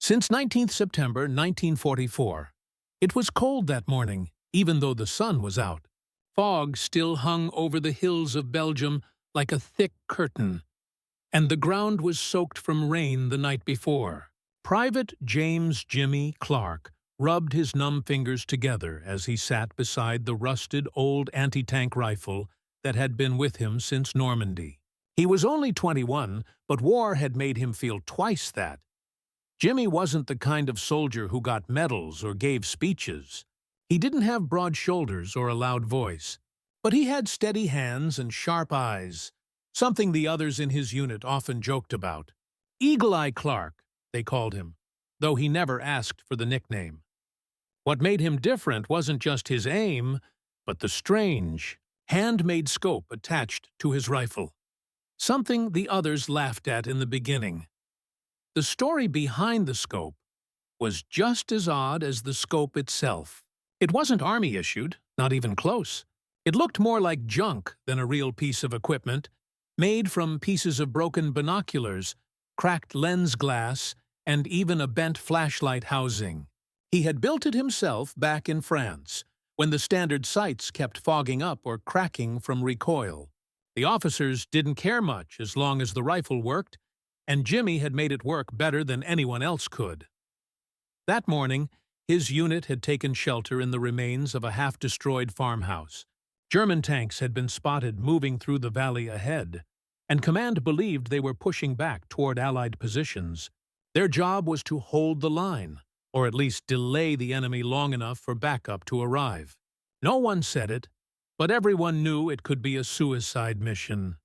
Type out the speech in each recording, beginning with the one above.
Since 19th September 1944, it was cold that morning, even though the sun was out. Fog still hung over the hills of Belgium like a thick curtain, and the ground was soaked from rain the night before. Private James Jimmy Clark rubbed his numb fingers together as he sat beside the rusted old anti-tank rifle that had been with him since Normandy. He was only 21, but war had made him feel twice that. Jimmy wasn't the kind of soldier who got medals or gave speeches. He didn't have broad shoulders or a loud voice, but he had steady hands and sharp eyes, something the others in his unit often joked about. Eagle Eye Clark, they called him, though he never asked for the nickname. What made him different wasn't just his aim, but the strange, handmade scope attached to his rifle. Something the others laughed at in the beginning. The story behind the scope was just as odd as the scope itself. It wasn't Army-issued, not even close. It looked more like junk than a real piece of equipment, made from pieces of broken binoculars, cracked lens glass, and even a bent flashlight housing. He had built it himself back in France, when the standard sights kept fogging up or cracking from recoil. The officers didn't care much as long as the rifle worked, and Jimmy had made it work better than anyone else could. That morning, his unit had taken shelter in the remains of a half-destroyed farmhouse. German tanks had been spotted moving through the valley ahead, and command believed they were pushing back toward Allied positions. Their job was to hold the line, or at least delay the enemy long enough for backup to arrive. No one said it, but everyone knew it could be a suicide mission.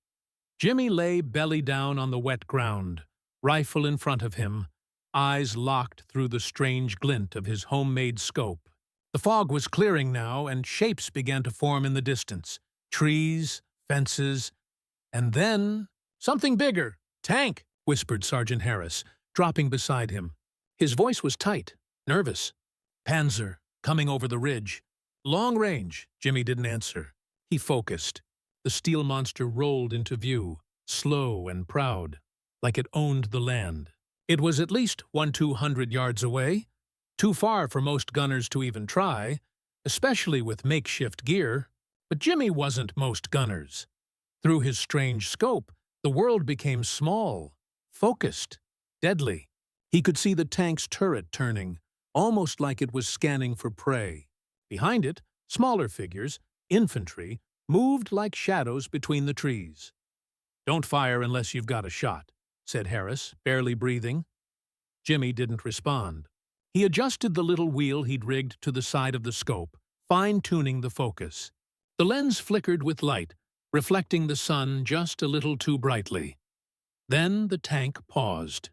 Jimmy lay belly down on the wet ground, rifle in front of him, eyes locked through the strange glint of his homemade scope. The fog was clearing now, and shapes began to form in the distance. Trees, fences, and then something bigger. "Tank," whispered Sergeant Harris, dropping beside him. His voice was tight, nervous. "Panzer, coming over the ridge." "Long range." Jimmy didn't answer. He focused. The steel monster rolled into view, slow and proud, like it owned the land. It was at least 200 yards away, too far for most gunners to even try, especially with makeshift gear, but Jimmy wasn't most gunners. Through his strange scope, the world became small, focused, deadly. He could see the tank's turret turning, almost like it was scanning for prey. Behind it, smaller figures, infantry, moved like shadows between the trees. "Don't fire unless you've got a shot," said Harris, barely breathing. Jimmy didn't respond. He adjusted the little wheel he'd rigged to the side of the scope, fine-tuning the focus. The lens flickered with light, reflecting the sun just a little too brightly. Then the tank paused.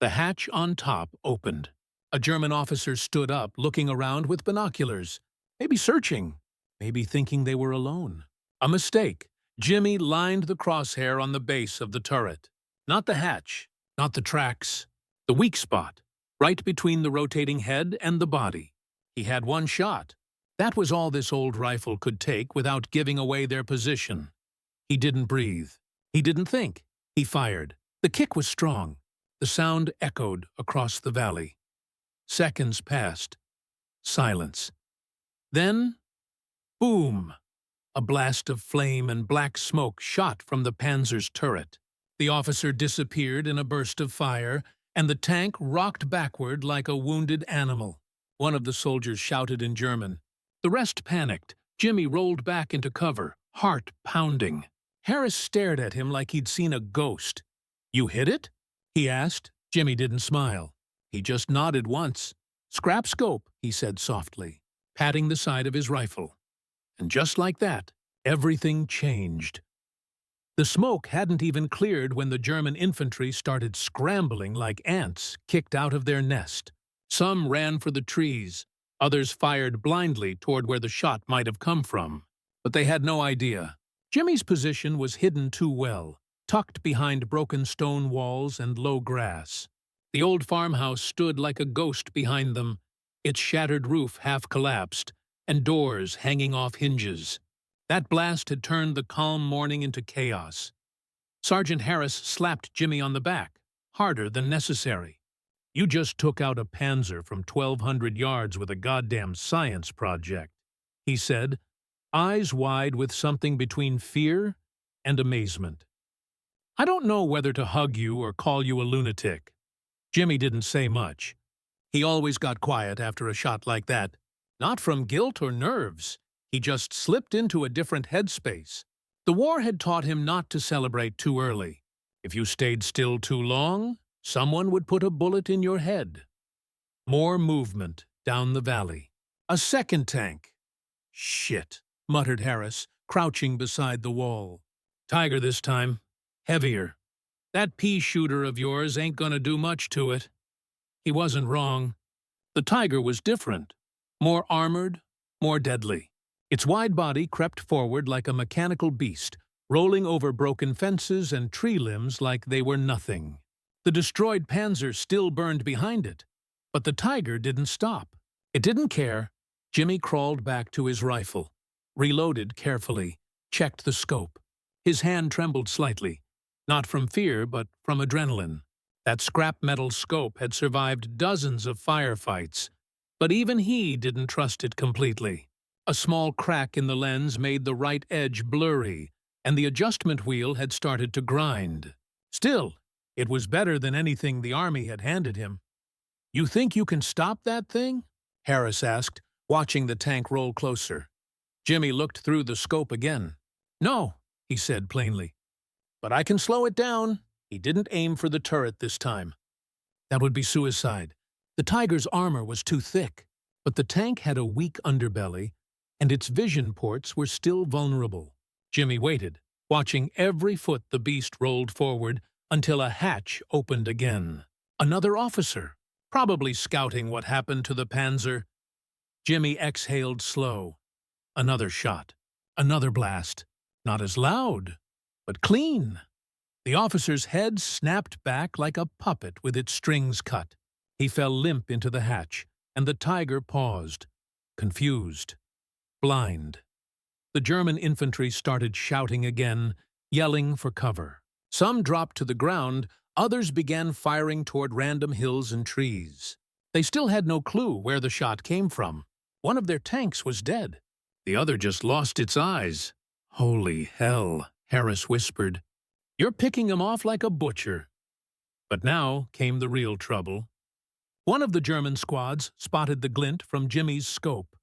The hatch on top opened. A German officer stood up, looking around with binoculars, maybe searching, maybe thinking they were alone. A mistake. Jimmy lined the crosshair on the base of the turret. Not the hatch, not the tracks, the weak spot, right between the rotating head and the body. He had one shot. That was all this old rifle could take without giving away their position. He didn't breathe. He didn't think. He fired. The kick was strong. The sound echoed across the valley. Seconds passed. Silence. Then, boom! A blast of flame and black smoke shot from the Panzer's turret. The officer disappeared in a burst of fire, and the tank rocked backward like a wounded animal. One of the soldiers shouted in German. The rest panicked. Jimmy rolled back into cover, heart pounding. Harris stared at him like he'd seen a ghost. "You hit it?" he asked. Jimmy didn't smile. He just nodded once. "Scrap scope," he said softly, patting the side of his rifle. And just like that, everything changed. The smoke hadn't even cleared when the German infantry started scrambling like ants kicked out of their nest. Some ran for the trees, others fired blindly toward where the shot might have come from. But they had no idea. Jimmy's position was hidden too well, tucked behind broken stone walls and low grass. The old farmhouse stood like a ghost behind them, its shattered roof half collapsed, and doors hanging off hinges. That blast had turned the calm morning into chaos. Sergeant Harris slapped Jimmy on the back, harder than necessary. You just took out a Panzer from 1,200 yards with a goddamn science project, he said, eyes wide with something between fear and amazement. I don't know whether to hug you or call you a lunatic. Jimmy didn't say much. He always got quiet after a shot like that. Not from guilt or nerves. He just slipped into a different headspace. The war had taught him not to celebrate too early. If you stayed still too long, someone would put a bullet in your head. More movement down the valley. A second tank. Shit, muttered Harris, crouching beside the wall. Tiger this time. Heavier. That pea shooter of yours ain't gonna do much to it. He wasn't wrong. The Tiger was different. More armored, more deadly. Its wide body crept forward like a mechanical beast, rolling over broken fences and tree limbs like they were nothing. The destroyed Panzer still burned behind it, but the Tiger didn't stop. It didn't care. Jimmy crawled back to his rifle, reloaded carefully, checked the scope. His hand trembled slightly, not from fear but from adrenaline. That scrap metal scope had survived dozens of firefights, but even he didn't trust it completely. A small crack in the lens made the right edge blurry, and the adjustment wheel had started to grind. Still, it was better than anything the Army had handed him. "You think you can stop that thing?" Harris asked, watching the tank roll closer. Jimmy looked through the scope again. "No," he said plainly. "But I can slow it down." He didn't aim for the turret this time. That would be suicide. The Tiger's armor was too thick, but the tank had a weak underbelly, and its vision ports were still vulnerable. Jimmy waited, watching every foot the beast rolled forward until a hatch opened again. Another officer, probably scouting what happened to the Panzer. Jimmy exhaled slow. Another shot. Another blast. Not as loud, but clean. The officer's head snapped back like a puppet with its strings cut. He fell limp into the hatch, and the Tiger paused, confused, blind. The German infantry started shouting again, yelling for cover. Some dropped to the ground, others began firing toward random hills and trees. They still had no clue where the shot came from. One of their tanks was dead. The other just lost its eyes. "Holy hell," Harris whispered. "You're picking 'em off like a butcher." But now came the real trouble. One of the German squads spotted the glint from Jimmy's scope.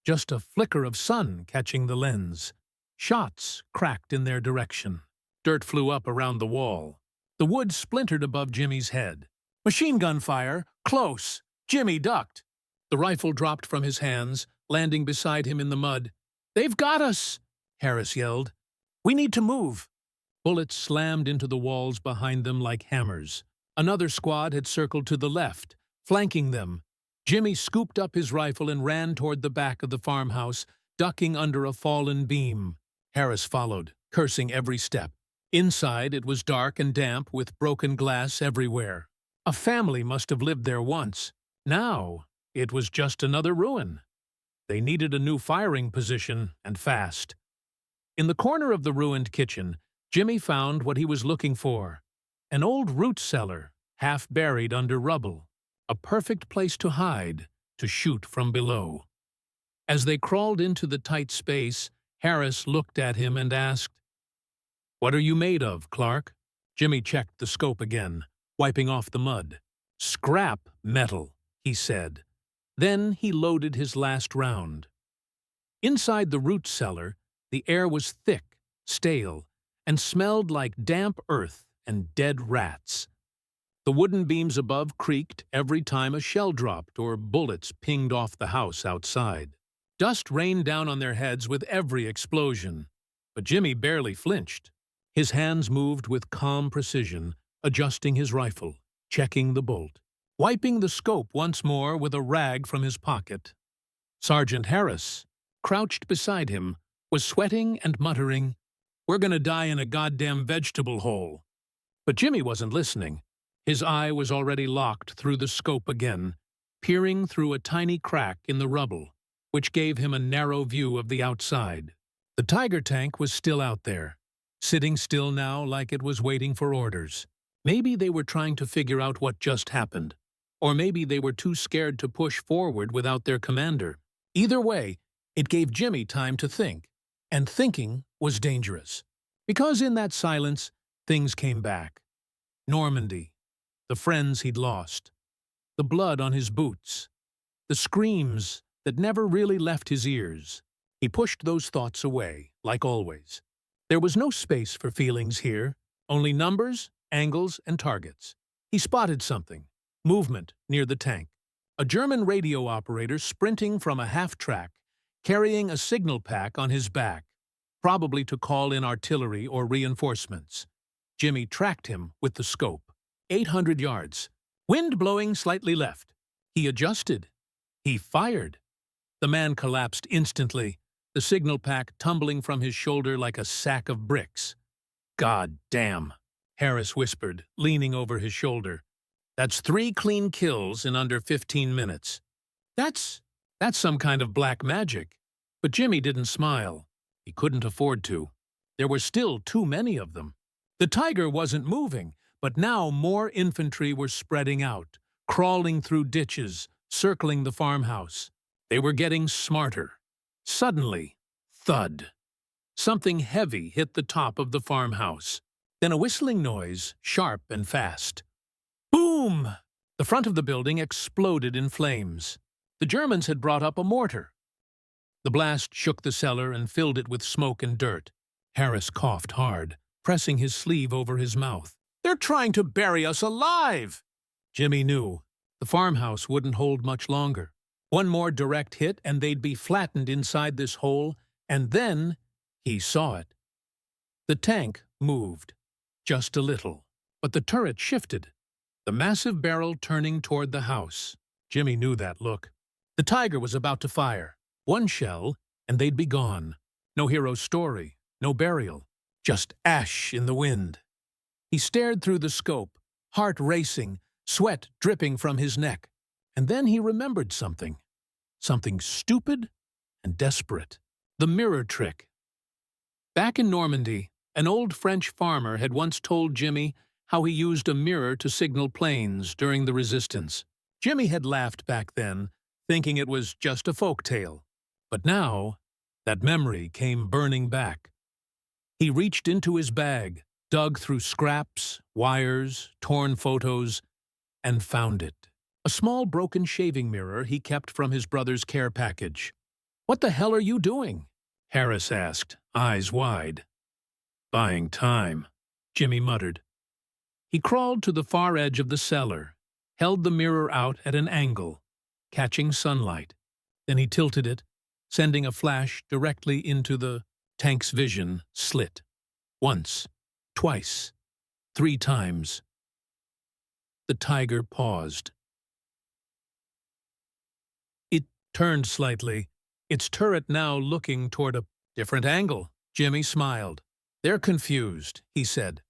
Just a flicker of sun catching the lens. Shots cracked in their direction. Dirt flew up around the wall. The wood splintered above Jimmy's head. Machine gun fire! Close! Jimmy ducked. The rifle dropped from his hands, landing beside him in the mud. "They've got us!" Harris yelled. "We need to move." Bullets slammed into the walls behind them like hammers. Another squad had circled to the left, flanking them. Jimmy scooped up his rifle and ran toward the back of the farmhouse, ducking under a fallen beam. Harris followed, cursing every step. Inside, it was dark and damp, with broken glass everywhere. A family must have lived there once. Now, it was just another ruin. They needed a new firing position, and fast. In the corner of the ruined kitchen, Jimmy found what he was looking for. An old root cellar, half buried under rubble. A perfect place to hide, to shoot from below. As they crawled into the tight space, Harris looked at him and asked, "What are you made of, Clark?" Jimmy checked the scope again, wiping off the mud. "Scrap metal," he said. Then he loaded his last round. Inside the root cellar, the air was thick, stale, and smelled like damp earth and dead rats. The wooden beams above creaked every time a shell dropped or bullets pinged off the house outside. Dust rained down on their heads with every explosion, but Jimmy barely flinched. His hands moved with calm precision, adjusting his rifle, checking the bolt, wiping the scope once more with a rag from his pocket. Sergeant Harris, crouched beside him, was sweating and muttering, "We're gonna die in a goddamn vegetable hole." But Jimmy wasn't listening. His eye was already locked through the scope again, peering through a tiny crack in the rubble, which gave him a narrow view of the outside. The Tiger tank was still out there, sitting still now like it was waiting for orders. Maybe they were trying to figure out what just happened. Or maybe they were too scared to push forward without their commander. Either way, it gave Jimmy time to think, and thinking was dangerous. Because in that silence, things came back. Normandy, the friends he'd lost, the blood on his boots, the screams that never really left his ears. He pushed those thoughts away, like always. There was no space for feelings here, only numbers, angles, and targets. He spotted something, movement near the tank. A German radio operator sprinting from a half-track, carrying a signal pack on his back, probably to call in artillery or reinforcements. Jimmy tracked him with the scope. 800 yards. Wind blowing slightly left. He adjusted. He fired. The man collapsed instantly, the signal pack tumbling from his shoulder like a sack of bricks. "God damn," Harris whispered, leaning over his shoulder. "That's 3 clean kills in under 15 minutes. That's some kind of black magic." But Jimmy didn't smile. He couldn't afford to. There were still too many of them. The Tiger wasn't moving, but now more infantry were spreading out, crawling through ditches, circling the farmhouse. They were getting smarter. Suddenly, thud. Something heavy hit the top of the farmhouse. Then a whistling noise, sharp and fast. Boom! The front of the building exploded in flames. The Germans had brought up a mortar. The blast shook the cellar and filled it with smoke and dirt. Harris coughed hard, pressing his sleeve over his mouth. "They're trying to bury us alive!" Jimmy knew. The farmhouse wouldn't hold much longer. One more direct hit and they'd be flattened inside this hole, and then he saw it. The tank moved, just a little, but the turret shifted, the massive barrel turning toward the house. Jimmy knew that look. The Tiger was about to fire. One shell, and they'd be gone. No hero's story, no burial, just ash in the wind. He stared through the scope, heart racing, sweat dripping from his neck. And then he remembered something. Something stupid and desperate. The mirror trick. Back in Normandy, an old French farmer had once told Jimmy how he used a mirror to signal planes during the resistance. Jimmy had laughed back then, thinking it was just a folk tale. But now, that memory came burning back. He reached into his bag, dug through scraps, wires, torn photos, and found it. A small broken shaving mirror he kept from his brother's care package. "What the hell are you doing?" Harris asked, eyes wide. "Buying time," Jimmy muttered. He crawled to the far edge of the cellar, held the mirror out at an angle, catching sunlight. Then he tilted it, sending a flash directly into the tank's vision slit. Once, twice, 3 times. The Tiger paused. It turned slightly, its turret now looking toward a different angle. Jimmy smiled. "They're confused," he said.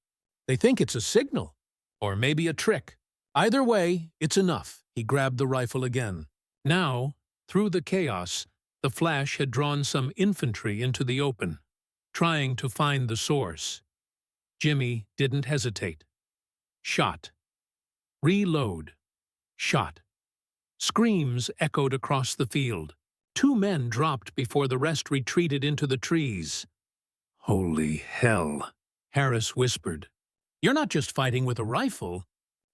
"They think it's a signal, or maybe a trick. Either way, it's enough." He grabbed the rifle again. Now, through the chaos, the flash had drawn some infantry into the open, trying to find the source. Jimmy didn't hesitate. Shot. Reload. Shot. Screams echoed across the field. 2 men dropped before the rest retreated into the trees. "Holy hell," Harris whispered. "You're not just fighting with a rifle,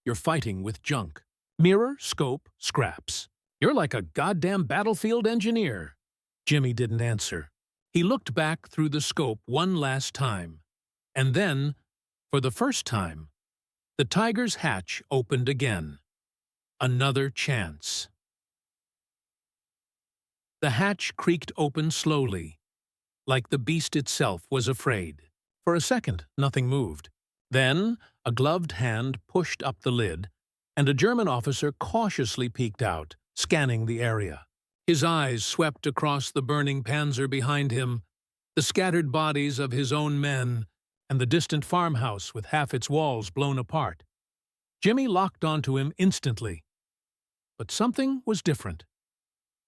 you're fighting with junk. Mirror, scope, scraps. You're like a goddamn battlefield engineer." Jimmy didn't answer. He looked back through the scope one last time. And then, for the first time, the Tiger's hatch opened again. Another chance. The hatch creaked open slowly, like the beast itself was afraid. For a second, nothing moved. Then, a gloved hand pushed up the lid, and a German officer cautiously peeked out, scanning the area. His eyes swept across the burning Panzer behind him, the scattered bodies of his own men, and the distant farmhouse with half its walls blown apart. Jimmy locked onto him instantly. But something was different.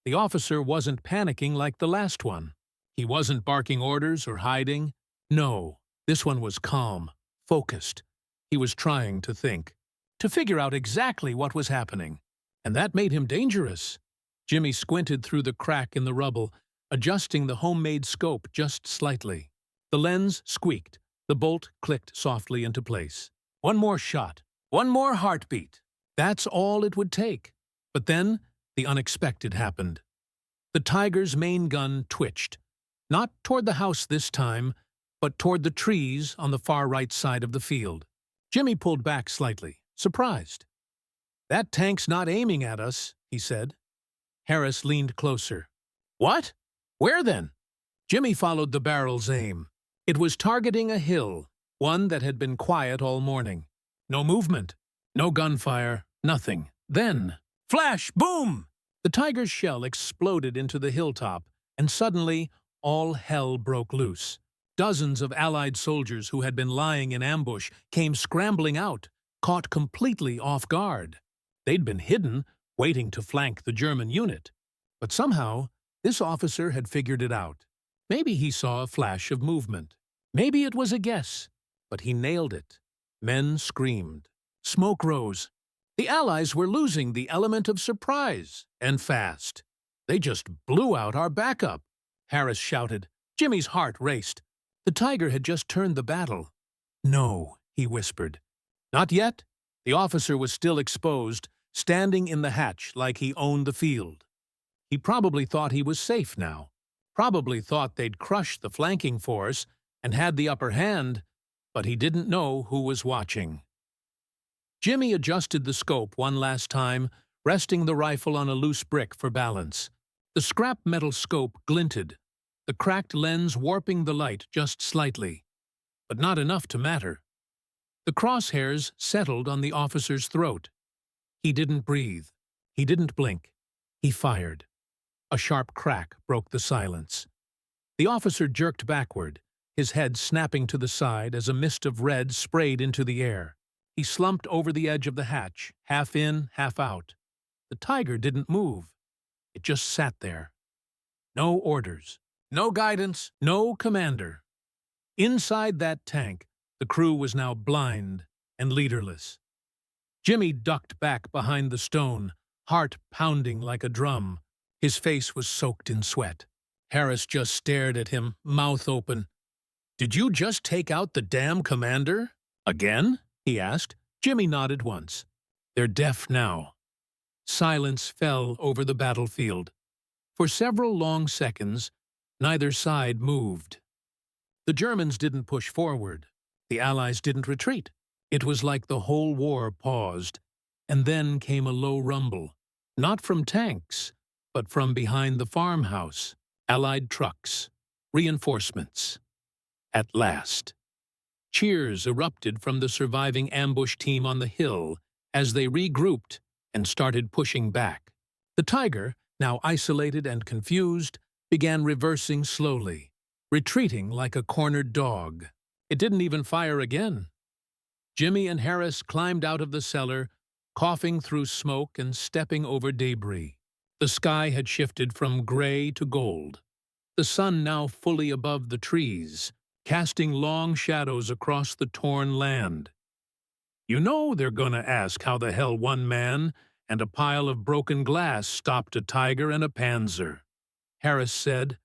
The officer wasn't panicking like the last one. He wasn't barking orders or hiding. No, this one was calm, focused. He was trying to think, to figure out exactly what was happening. and that made him dangerous. Jimmy squinted through the crack in the rubble, adjusting the homemade scope just slightly. The lens squeaked. The bolt clicked softly into place. One more shot. One more heartbeat. That's all it would take. But then, the unexpected happened. The Tiger's main gun twitched. Not toward the house this time, but toward the trees on the far right side of the field. Jimmy pulled back slightly, surprised. "That tank's not aiming at us," he said. Harris leaned closer. "What? Where then?" Jimmy followed the barrel's aim. It was targeting a hill, one that had been quiet all morning. No movement, no gunfire, nothing. Then, flash, boom! The Tiger's shell exploded into the hilltop, and suddenly all hell broke loose. Dozens of Allied soldiers who had been lying in ambush came scrambling out, caught completely off guard. They'd been hidden, waiting to flank the German unit. But somehow, this officer had figured it out. Maybe he saw a flash of movement. Maybe it was a guess, but he nailed it. Men screamed. Smoke rose. The Allies were losing the element of surprise, and fast. They just blew out our backup. Harris shouted. Jimmy's heart raced. The Tiger had just turned the battle. "No," he whispered. "Not yet." The officer was still exposed, standing in the hatch like he owned the field. He probably thought he was safe now. Probably thought they'd crushed the flanking force and had the upper hand, but he didn't know who was watching. Jimmy adjusted the scope one last time, resting the rifle on a loose brick for balance. The scrap metal scope glinted, the cracked lens warping the light just slightly, but not enough to matter. The crosshairs settled on the officer's throat. He didn't breathe. He didn't blink. He fired. A sharp crack broke the silence. The officer jerked backward, his head snapping to the side as a mist of red sprayed into the air. He slumped over the edge of the hatch, half in, half out. The Tiger didn't move. It just sat there. No orders, no guidance, no commander. Inside that tank, the crew was now blind and leaderless. Jimmy ducked back behind the stone, heart pounding like a drum. His face was soaked in sweat. Harris just stared at him, mouth open. "Did you just take out the damn commander? Again?" he asked. Jimmy nodded once. "They're deaf now." Silence fell over the battlefield. For several long seconds, neither side moved. The Germans didn't push forward. The Allies didn't retreat. It was like the whole war paused. And then came a low rumble. Not from tanks, but from behind the farmhouse. Allied trucks. Reinforcements. At last. Cheers erupted from the surviving ambush team on the hill as they regrouped and started pushing back. The Tiger, now isolated and confused, began reversing slowly, retreating like a cornered dog. It didn't even fire again. Jimmy and Harris climbed out of the cellar, coughing through smoke and stepping over debris. The sky had shifted from gray to gold. The sun now fully above the trees, casting long shadows across the torn land. "You know they're gonna ask how the hell one man and a pile of broken glass stopped a Tiger and a Panzer," Harris said.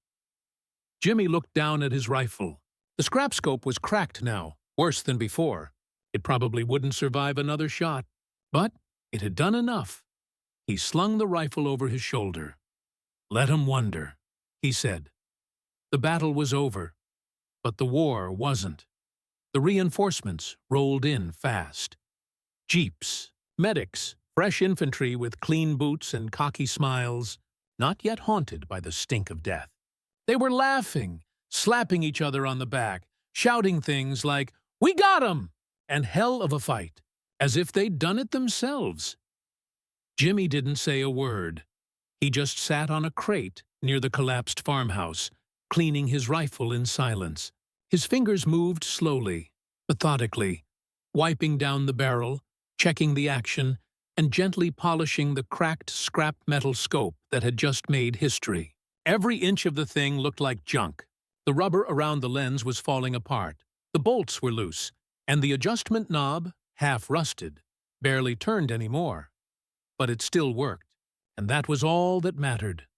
Jimmy looked down at his rifle. The scrap scope was cracked now, worse than before. It probably wouldn't survive another shot, but it had done enough. He slung the rifle over his shoulder. "Let 'em wonder," he said. The battle was over, but the war wasn't. The reinforcements rolled in fast. Jeeps, medics, fresh infantry with clean boots and cocky smiles, not yet haunted by the stink of death. They were laughing, slapping each other on the back, shouting things like, "We got 'em!" and "hell of a fight," as if they'd done it themselves. Jimmy didn't say a word. He just sat on a crate near the collapsed farmhouse, cleaning his rifle in silence. His fingers moved slowly, methodically, wiping down the barrel, checking the action, and gently polishing the cracked scrap metal scope that had just made history. Every inch of the thing looked like junk. The rubber around the lens was falling apart. The bolts were loose, and the adjustment knob, half rusted, barely turned anymore. but it still worked, and that was all that mattered.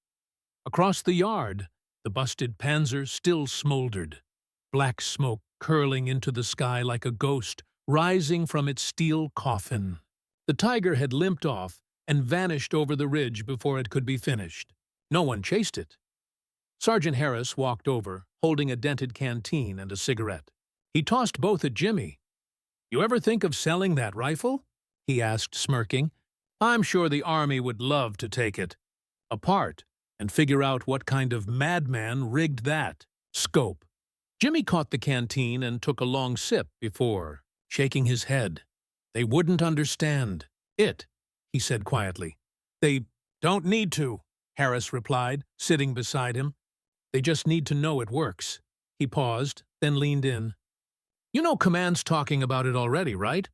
Across the yard, the busted Panzer still smoldered, black smoke curling into the sky like a ghost rising from its steel coffin. The Tiger had limped off and vanished over the ridge before it could be finished. No one chased it. Sergeant Harris walked over, holding a dented canteen and a cigarette. He tossed both at Jimmy. "You ever think of selling that rifle?" he asked, smirking. "I'm sure the Army would love to take it apart and figure out what kind of madman rigged that scope." Jimmy caught the canteen and took a long sip before shaking his head. "They wouldn't understand it," he said quietly. "They don't need to," Harris replied, sitting beside him. "They just need to know it works." He paused, then leaned in. "You know Command's talking about it already, right?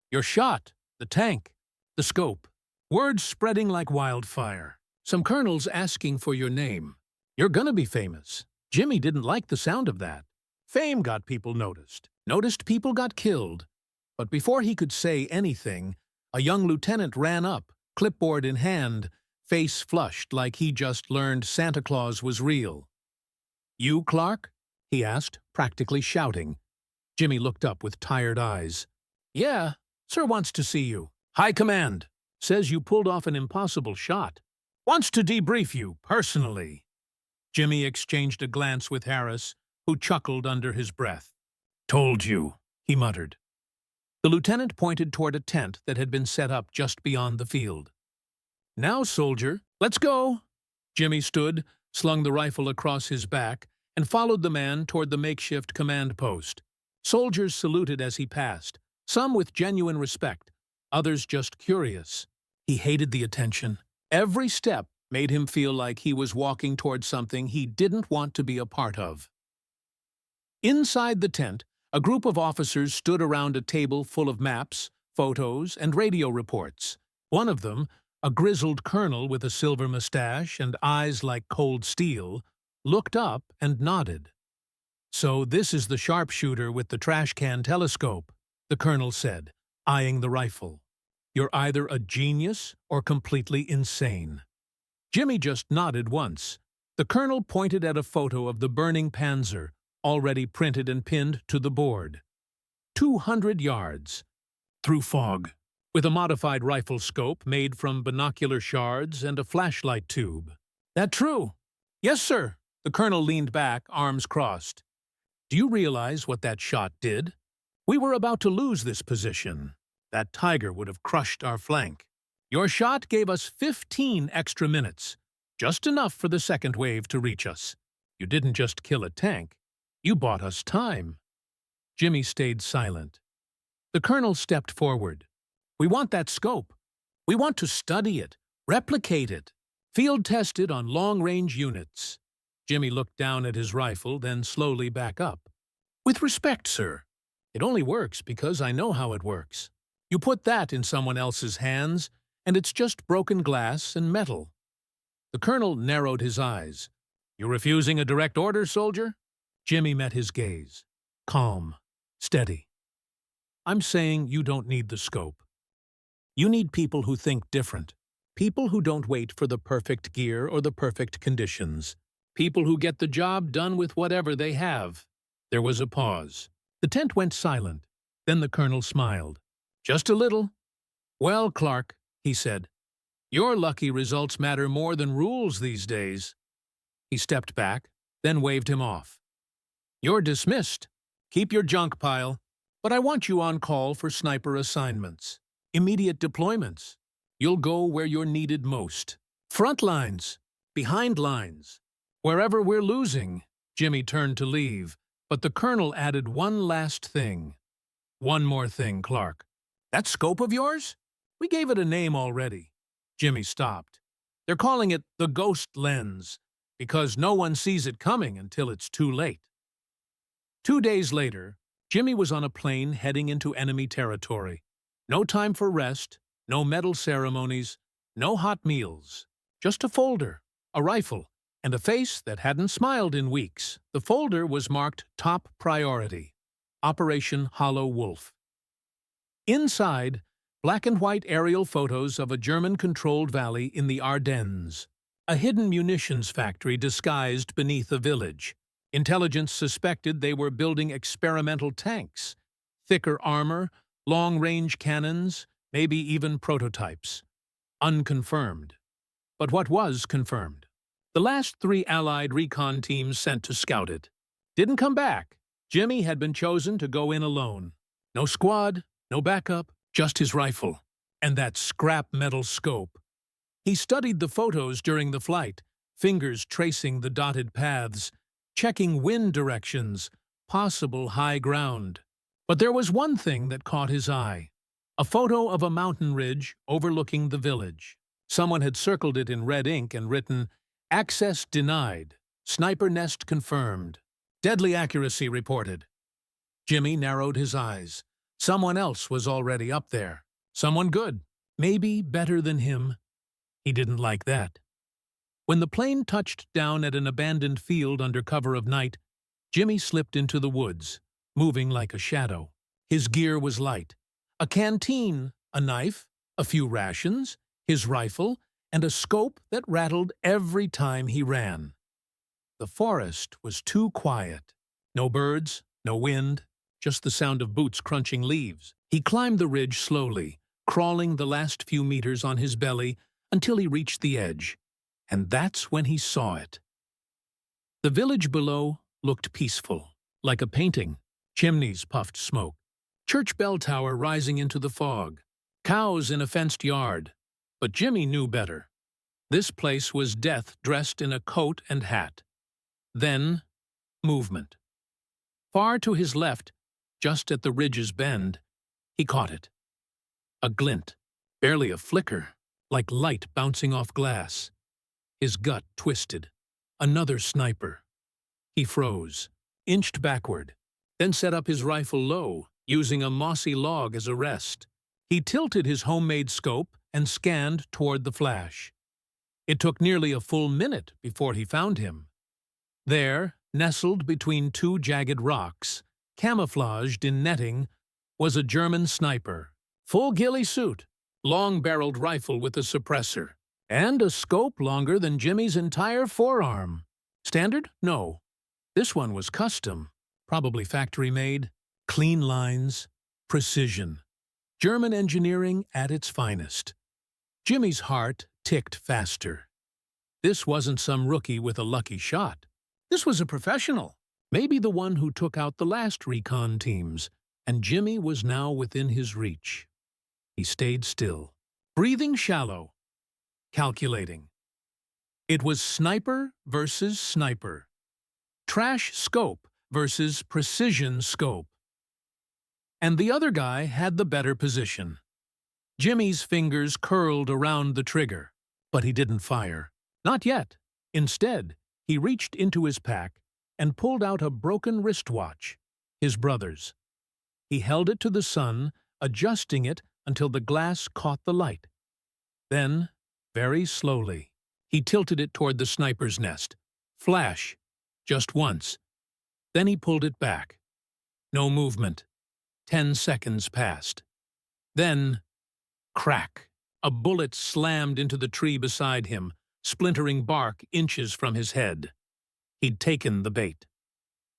Your shot, the tank, the scope. Word's spreading like wildfire. Some colonel's asking for your name. You're gonna be famous." Jimmy didn't like the sound of that. Fame got people noticed. Noticed people got killed. But before he could say anything, a young lieutenant ran up, clipboard in hand, face flushed like he just learned Santa Claus was real. "You, Clark?" he asked, practically shouting. Jimmy looked up with tired eyes. "Yeah, sir wants to see you. High Command. Says you pulled off an impossible shot. Wants to debrief you, personally." Jimmy exchanged a glance with Harris, who chuckled under his breath. "Told you," he muttered. The lieutenant pointed toward a tent that had been set up just beyond the field. "Now, soldier, let's go." Jimmy stood, slung the rifle across his back, and followed the man toward the makeshift command post. Soldiers saluted as he passed, some with genuine respect, others just curious. He hated the attention. Every step made him feel like he was walking toward something he didn't want to be a part of. Inside the tent, a group of officers stood around a table full of maps, photos, and radio reports. One of them, a grizzled colonel with a silver mustache and eyes like cold steel, looked up and nodded. "So this is the sharpshooter with the trash can telescope," the colonel said, eyeing the rifle. "You're either a genius or completely insane." Jimmy just nodded once. The colonel pointed at a photo of the burning Panzer, already printed and pinned to the board. 200 yards. Through fog. With a modified rifle scope made from binocular shards and a flashlight tube. "That true?" "Yes, sir." The colonel leaned back, arms crossed. "Do you realize what that shot did? We were about to lose this position. That Tiger would have crushed our flank. Your shot gave us 15 extra minutes, just enough for the second wave to reach us. You didn't just kill a tank. You bought us time." Jimmy stayed silent. The colonel stepped forward. "We want that scope. We want to study it, replicate it, field test it on long-range units." Jimmy looked down at his rifle, then slowly back up. "With respect, sir, it only works because I know how it works. You put that in someone else's hands, and it's just broken glass and metal." The colonel narrowed his eyes. "You refusing a direct order, soldier?" Jimmy met his gaze. Calm, steady. "I'm saying you don't need the scope. You need people who think different. People who don't wait for the perfect gear or the perfect conditions. People who get the job done with whatever they have." There was a pause. The tent went silent. Then the colonel smiled. "Just a little." "Well, Clark," he said, "your lucky results matter more than rules these days." He stepped back, then waved him off. "You're dismissed. Keep your junk pile. But I want you on call for sniper assignments. Immediate deployments. You'll go where you're needed most. Front lines. Behind lines. Wherever we're losing." Jimmy turned to leave, but the colonel added one last thing. "One more thing, Clark. That scope of yours? We gave it a name already." Jimmy stopped. "They're calling it the ghost lens, because no one sees it coming until it's too late." 2 days later, Jimmy was on a plane heading into enemy territory. No time for rest, no medal ceremonies, no hot meals. Just a folder, a rifle, and a face that hadn't smiled in weeks. The folder was marked Top Priority, Operation Hollow Wolf. Inside, Black and white aerial photos of a German-controlled valley in the Ardennes. A hidden munitions factory disguised beneath a village. Intelligence suspected they were building experimental tanks. Thicker armor, long-range cannons, maybe even prototypes. Unconfirmed. But what was confirmed? The last 3 Allied recon teams sent to scout it didn't come back. Jimmy had been chosen to go in alone. No squad, no backup, just his rifle. And that scrap metal scope. He studied the photos during the flight, fingers tracing the dotted paths, checking wind directions, possible high ground. But there was one thing that caught his eye. A photo of a mountain ridge overlooking the village. Someone had circled it in red ink and written, "Access denied. Sniper nest confirmed. Deadly accuracy reported." Jimmy narrowed his eyes. Someone else was already up there. Someone good. Maybe better than him. He didn't like that. When the plane touched down at an abandoned field under cover of night, Jimmy slipped into the woods, moving like a shadow. His gear was light. A canteen, a knife, a few rations, his rifle, and a scope that rattled every time he ran. The forest was too quiet. No birds, no wind, just the sound of boots crunching leaves. He climbed the ridge slowly, crawling the last few meters on his belly until he reached the edge. And that's when he saw it. The village below looked peaceful, like a painting. Chimneys puffed smoke. Church bell tower rising into the fog. Cows in a fenced yard. But Jimmy knew better. This place was death dressed in a coat and hat. Then, movement. Far to his left, just at the ridge's bend, he caught it. A glint, barely a flicker, like light bouncing off glass. His gut twisted. Another sniper. He froze, inched backward, then set up his rifle low, using a mossy log as a rest. He tilted his homemade scope and scanned toward the flash. It took nearly a full minute before he found him. There, nestled between 2 jagged rocks, camouflaged in netting, was a German sniper. Full ghillie suit, long-barreled rifle with a suppressor, and a scope longer than Jimmy's entire forearm. Standard? No. This one was custom, probably factory-made. Clean lines, precision. German engineering at its finest. Jimmy's heart ticked faster. This wasn't some rookie with a lucky shot. This was a professional, maybe the one who took out the last recon teams, and Jimmy was now within his reach. He stayed still, breathing shallow, calculating. It was sniper versus sniper. Trash scope versus precision scope. And the other guy had the better position. Jimmy's fingers curled around the trigger, but he didn't fire. Not yet. Instead, he reached into his pack and pulled out a broken wristwatch, his brother's. He held it to the sun, adjusting it until the glass caught the light. Then, very slowly, he tilted it toward the sniper's nest. Flash, just once. Then he pulled it back. No movement. 10 seconds passed. Then, crack. A bullet slammed into the tree beside him, splintering bark inches from his head. He'd taken the bait.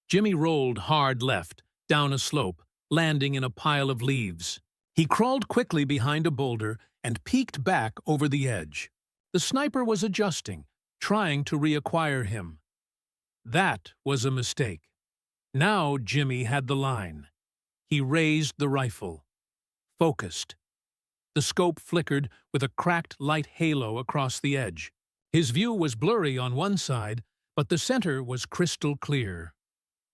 Jimmy rolled hard left, down a slope, landing in a pile of leaves. He crawled quickly behind a boulder and peeked back over the edge. The sniper was adjusting, trying to reacquire him. That was a mistake. Now Jimmy had the line. He raised the rifle. Focused. The scope flickered with a cracked light halo across the edge. His view was blurry on one side, but the center was crystal clear.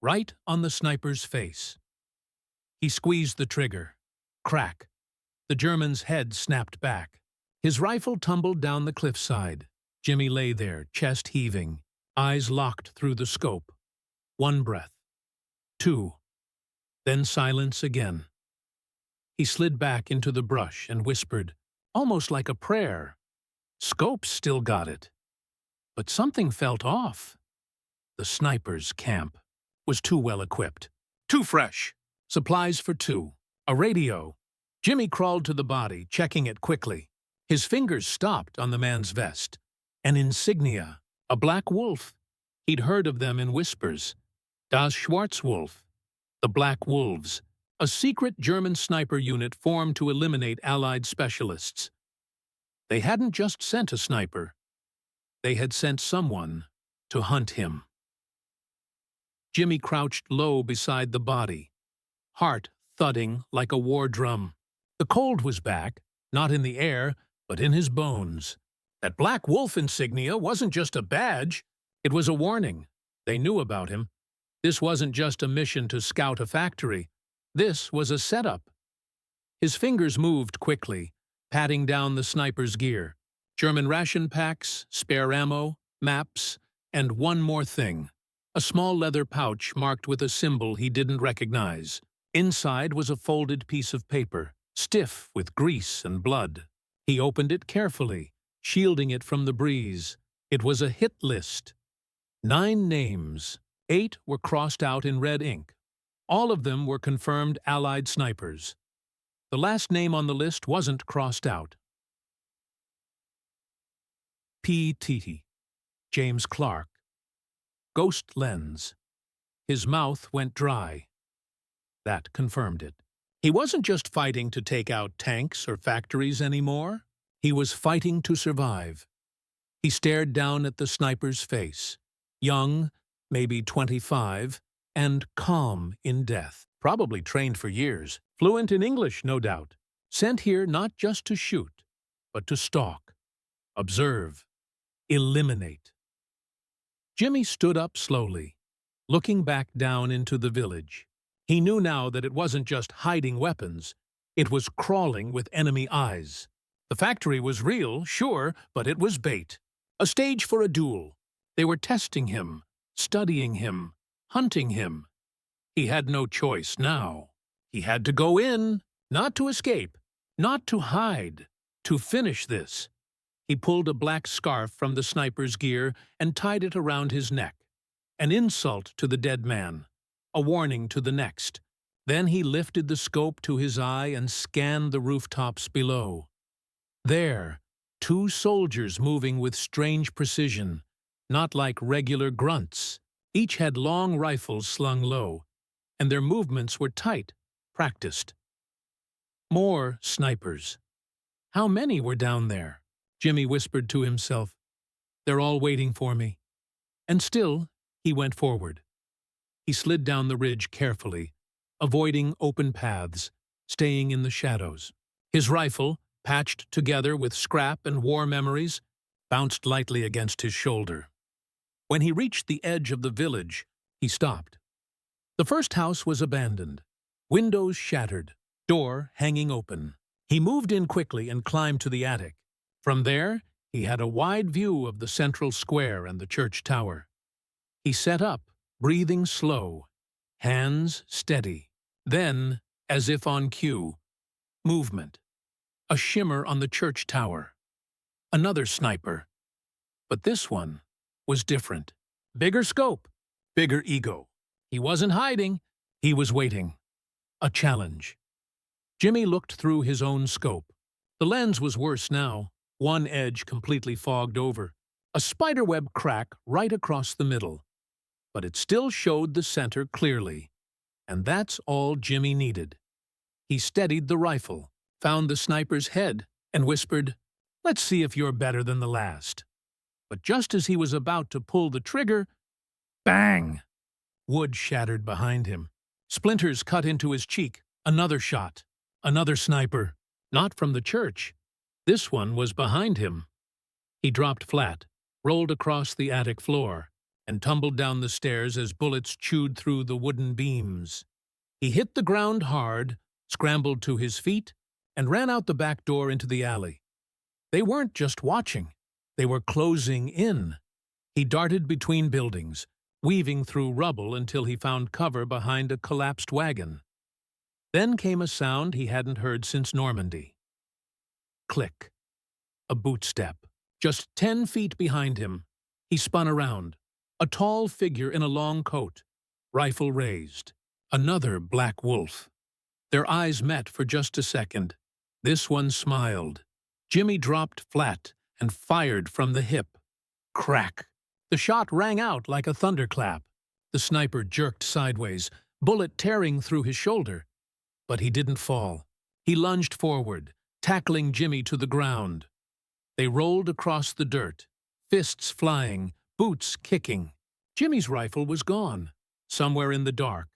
Right on the sniper's face. He squeezed the trigger. Crack. The German's head snapped back. His rifle tumbled down the cliffside. Jimmy lay there, chest heaving, eyes locked through the scope. 1 breath. 2. Then silence again. He slid back into the brush and whispered, almost like a prayer. Scope still got it. But something felt off. The sniper's camp was too well equipped. Too fresh. Supplies for 2. A radio. Jimmy crawled to the body, checking it quickly. His fingers stopped on the man's vest. An insignia, a black wolf. He'd heard of them in whispers. Das Schwarzwolf, the Black Wolves, a secret German sniper unit formed to eliminate Allied specialists. They hadn't just sent a sniper. They had sent someone to hunt him. Jimmy crouched low beside the body, heart thudding like a war drum. The cold was back, not in the air, but in his bones. That Black Wolf insignia wasn't just a badge, it was a warning. They knew about him. This wasn't just a mission to scout a factory. This was a setup. His fingers moved quickly, patting down the sniper's gear. German ration packs, spare ammo, maps, and one more thing. A small leather pouch marked with a symbol he didn't recognize. Inside was a folded piece of paper, stiff with grease and blood. He opened it carefully, shielding it from the breeze. It was a hit list. 9 names. 8 were crossed out in red ink. All of them were confirmed Allied snipers. The last name on the list wasn't crossed out. P.T. James Clark. Ghost lens. His mouth went dry. That confirmed it. He wasn't just fighting to take out tanks or factories anymore. He was fighting to survive. He stared down at the sniper's face. Young, maybe 25, and calm in death. Probably trained for years. Fluent in English, no doubt. Sent here not just to shoot, but to stalk, observe, eliminate. Jimmy stood up slowly, looking back down into the village. He knew now that it wasn't just hiding weapons. It was crawling with enemy eyes. The factory was real, sure, but it was bait. A stage for a duel. They were testing him, studying him, hunting him. He had no choice now. He had to go in, not to escape, not to hide, to finish this. He pulled a black scarf from the sniper's gear and tied it around his neck. An insult to the dead man, a warning to the next. Then he lifted the scope to his eye and scanned the rooftops below. There, 2 soldiers moving with strange precision, not like regular grunts. Each had long rifles slung low, and their movements were tight, practiced. More snipers. How many were down there? Jimmy whispered to himself. They're all waiting for me. And still, he went forward. He slid down the ridge carefully, avoiding open paths, staying in the shadows. His rifle, patched together with scrap and war memories, bounced lightly against his shoulder. When he reached the edge of the village, he stopped. The first house was abandoned, windows shattered, door hanging open. He moved in quickly and climbed to the attic. From there, he had a wide view of the central square and the church tower. He sat up, breathing slow, hands steady. Then, as if on cue, movement. A shimmer on the church tower. Another sniper. But this one was different. Bigger scope, bigger ego. He wasn't hiding, he was waiting. A challenge. Jimmy looked through his own scope. The lens was worse now, one edge completely fogged over. A spiderweb crack right across the middle. But it still showed the center clearly. And that's all Jimmy needed. He steadied the rifle, found the sniper's head, and whispered, "Let's see if you're better than the last." But just as he was about to pull the trigger, bang! Wood shattered behind him. Splinters cut into his cheek. Another shot. Another sniper. Not from the church. This one was behind him. He dropped flat, rolled across the attic floor, and tumbled down the stairs as bullets chewed through the wooden beams. He hit the ground hard, scrambled to his feet, and ran out the back door into the alley. They weren't just watching. They were closing in. He darted between buildings, weaving through rubble until he found cover behind a collapsed wagon. Then came a sound he hadn't heard since Normandy. Click. A boot step. Just 10 feet behind him. He spun around. A tall figure in a long coat, rifle raised. Another black wolf. Their eyes met for just a second. This one smiled. Jimmy dropped flat and fired from the hip. Crack! The shot rang out like a thunderclap. The sniper jerked sideways, bullet tearing through his shoulder. But he didn't fall. He lunged forward, tackling Jimmy to the ground. They rolled across the dirt, fists flying, boots kicking. Jimmy's rifle was gone, somewhere in the dark.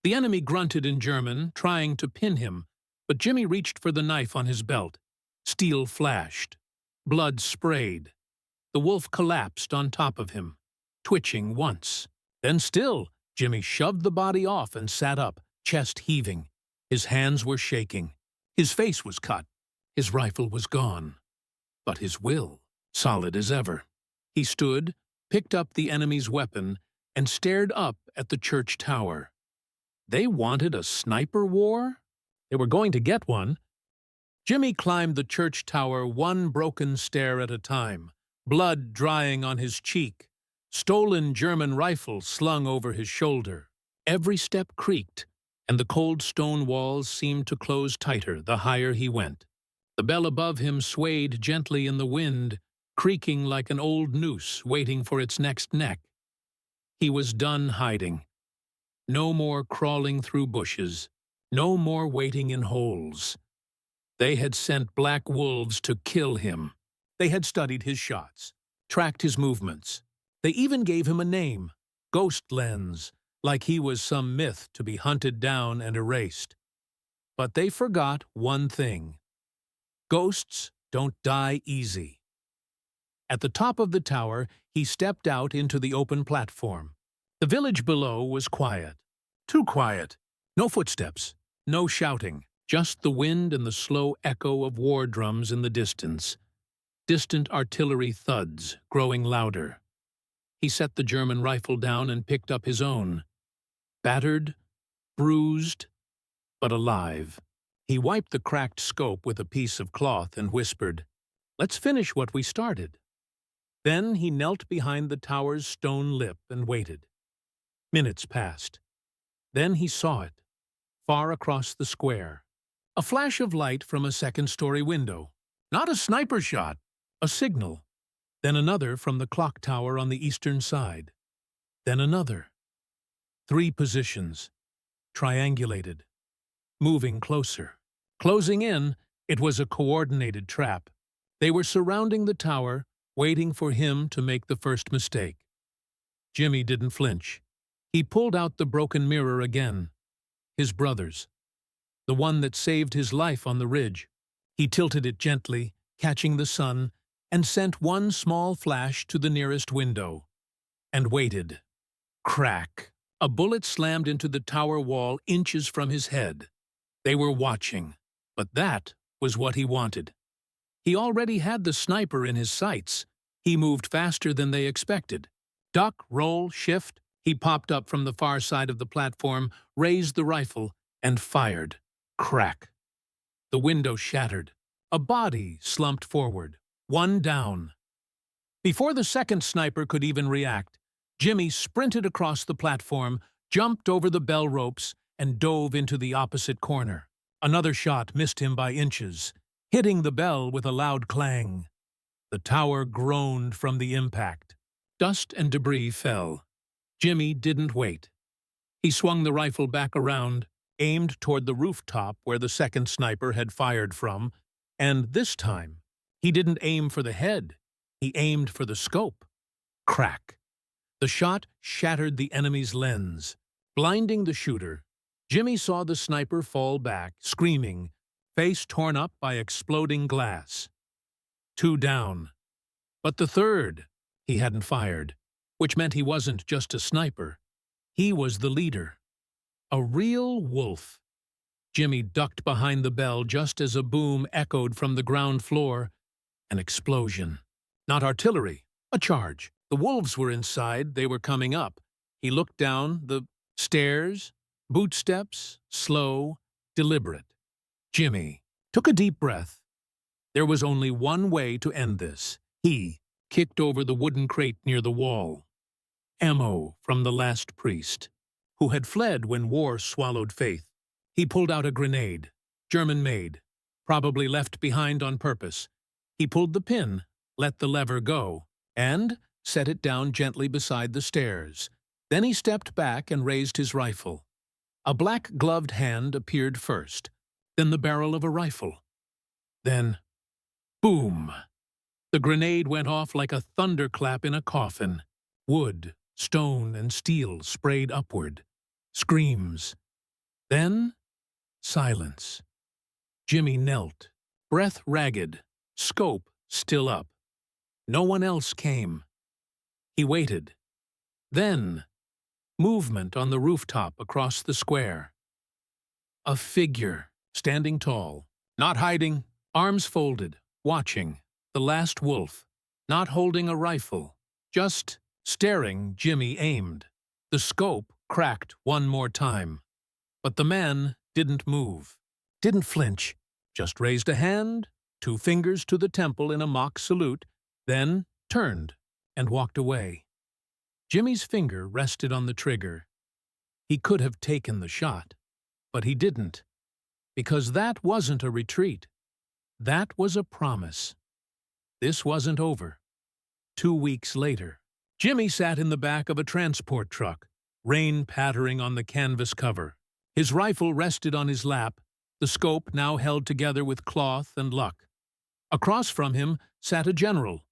The enemy grunted in German, trying to pin him, but Jimmy reached for the knife on his belt. Steel flashed. Blood sprayed. The wolf collapsed on top of him, twitching once. Then still, Jimmy shoved the body off and sat up, chest heaving. His hands were shaking. His face was cut. His rifle was gone. But his will, solid as ever. He stood, picked up the enemy's weapon, and stared up at the church tower. They wanted a sniper war? They were going to get one. Jimmy climbed the church tower one broken stair at a time, blood drying on his cheek, stolen German rifle slung over his shoulder. Every step creaked, and the cold stone walls seemed to close tighter the higher he went. The bell above him swayed gently in the wind, creaking like an old noose waiting for its next neck. He was done hiding. No more crawling through bushes. No more waiting in holes. They had sent black wolves to kill him. They had studied his shots, tracked his movements. They even gave him a name, Ghost Lens, like he was some myth to be hunted down and erased. But they forgot one thing. Ghosts don't die easy. At the top of the tower, he stepped out into the open platform. The village below was quiet. Too quiet. No footsteps, no shouting, just the wind and the slow echo of war drums in the distance. Distant artillery thuds, growing louder. He set the German rifle down and picked up his own. Battered, bruised, but alive. He wiped the cracked scope with a piece of cloth and whispered, "Let's finish what we started." Then he knelt behind the tower's stone lip and waited. Minutes passed. Then he saw it, far across the square. A flash of light from a second-story window. Not a sniper shot, a signal. Then another from the clock tower on the eastern side. Then another. 3 positions, triangulated, moving closer. Closing in, it was a coordinated trap. They were surrounding the tower, waiting for him to make the first mistake. Jimmy didn't flinch. He pulled out the broken mirror again. His brother's. The one that saved his life on the ridge. He tilted it gently, catching the sun, and sent one small flash to the nearest window. And waited. Crack! A bullet slammed into the tower wall inches from his head. They were watching, but that was what he wanted. He already had the sniper in his sights. He moved faster than they expected. Duck, roll, shift. He popped up from the far side of the platform, raised the rifle, and fired. Crack. The window shattered. A body slumped forward. One down. Before the second sniper could even react, Jimmy sprinted across the platform, jumped over the bell ropes, and dove into the opposite corner. Another shot missed him by inches, hitting the bell with a loud clang. The tower groaned from the impact. Dust and debris fell. Jimmy didn't wait. He swung the rifle back around, aimed toward the rooftop where the second sniper had fired from, and this time, he didn't aim for the head. He aimed for the scope. Crack. The shot shattered the enemy's lens. Blinding the shooter, Jimmy saw the sniper fall back, screaming, face torn up by exploding glass. 2 down. But the third, he hadn't fired, which meant he wasn't just a sniper. He was the leader. A real wolf. Jimmy ducked behind the bell just as a boom echoed from the ground floor. An explosion. Not artillery, a charge. The wolves were inside, they were coming up. He looked down the stairs, boot steps, slow, deliberate. Jimmy took a deep breath. There was only one way to end this. He kicked over the wooden crate near the wall. Ammo from the last priest, who had fled when war swallowed faith. He pulled out a grenade, German-made, probably left behind on purpose. He pulled the pin, let the lever go, and set it down gently beside the stairs. Then he stepped back and raised his rifle. A black-gloved hand appeared first, then the barrel of a rifle. Then, boom! The grenade went off like a thunderclap in a coffin. Wood, stone, and steel sprayed upward. Screams. Then, silence. Jimmy knelt, breath ragged, scope still up. No one else came. He waited. Then, movement on the rooftop across the square. A figure, standing tall, not hiding, arms folded, watching, the last wolf, not holding a rifle, just staring. Jimmy aimed. The scope cracked one more time. But the man didn't move, didn't flinch, just raised a hand, 2 fingers to the temple in a mock salute, then turned and walked away. Jimmy's finger rested on the trigger. He could have taken the shot, but he didn't, because that wasn't a retreat. That was a promise. This wasn't over. 2 weeks later, Jimmy sat in the back of a transport truck, rain pattering on the canvas cover. His rifle rested on his lap, the scope now held together with cloth and luck. Across from him sat a general,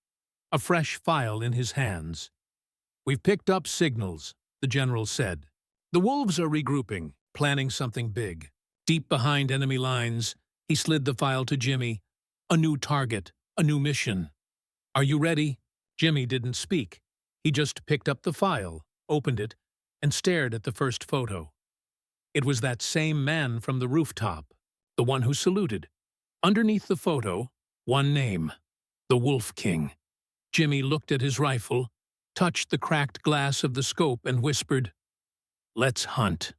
a fresh file in his hands. "We've picked up signals," the general said. "The wolves are regrouping, planning something big. Deep behind enemy lines," he slid the file to Jimmy. "A new target, a new mission. Are you ready?" Jimmy didn't speak. He just picked up the file, opened it, and stared at the first photo. It was that same man from the rooftop, the one who saluted. Underneath the photo, one name, the Wolf King. Jimmy looked at his rifle, touched the cracked glass of the scope, and whispered, "Let's hunt."